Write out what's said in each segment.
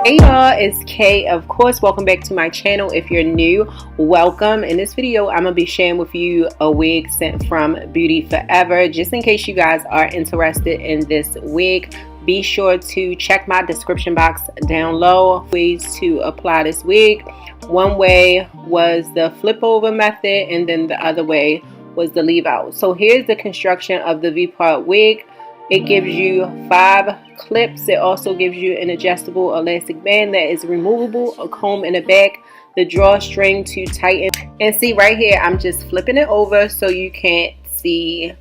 Hey y'all, it's Kay. Of course, welcome back to my channel. If you're new, welcome. In this video, I'm gonna be sharing with you a wig sent from BeautyForever. Just in case you guys are interested in this wig, be sure to check my description box down low. Ways to apply this wig. One way was the flip over method, and then the other way was the leave out. So here's the construction of the V-part wig. It gives you 5 clips. It also gives you an adjustable elastic band that is removable, a comb in the back, the drawstring to tighten. And see right here, I'm just flipping it over so you can't see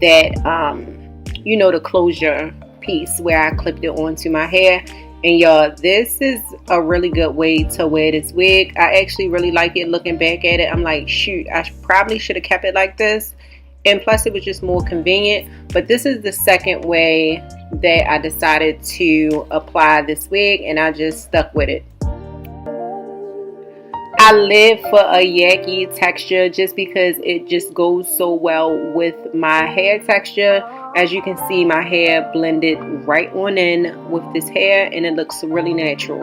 that, you know, the closure piece where I clipped it onto my hair. And y'all, this is a really good way to wear this wig. I actually really like it. Looking back at it, I'm like, shoot, I probably should have kept it like this. And plus it was just more convenient. But this is the second way that I decided to apply this wig, and I just stuck with it. I live for a Yaki texture just because it just goes so well with my hair texture. As you can see, my hair blended right on in with this hair, and it looks really natural.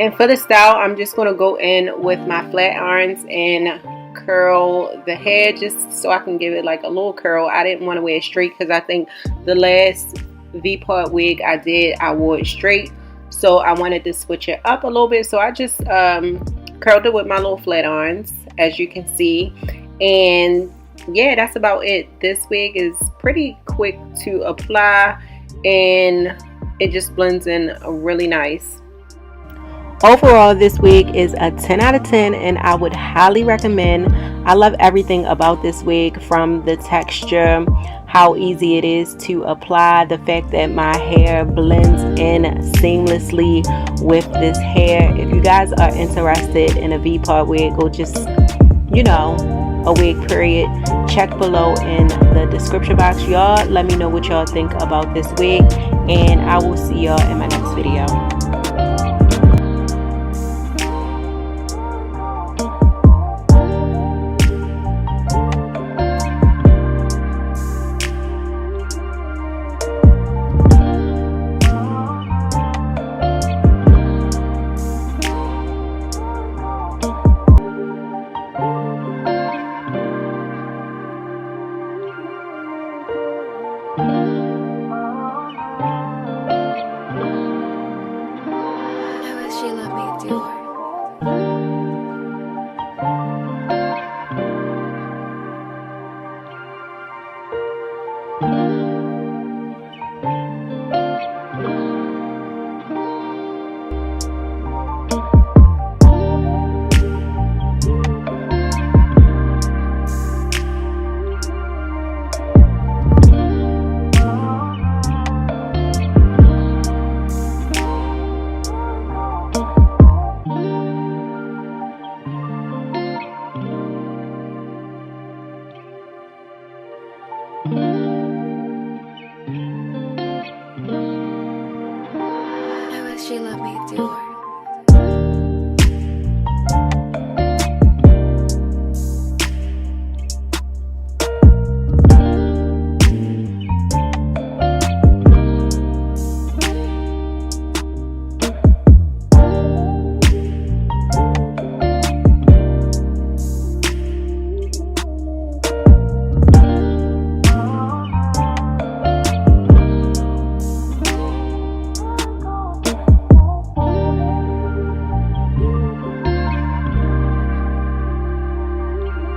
And for the style, I'm just going to go in with my flat irons and curl the hair just so I can give it like a little curl. I didn't want to wear it straight because I think the last V-part wig I did, I wore it straight. So I wanted to switch it up a little bit. So I just curled it with my little flat irons, as you can see. And yeah, that's about it. This wig is pretty quick to apply and it just blends in really nice. Overall, this wig is a 10 out of 10 and I would highly recommend. I love everything about this wig, from the texture, how easy it is to apply, the fact that my hair blends in seamlessly with this hair. If you guys are interested in a V-part wig, or just, you know, a wig period, check below in the description box. Y'all let me know what y'all think about this wig, and I will see y'all in my next video. She let me do her.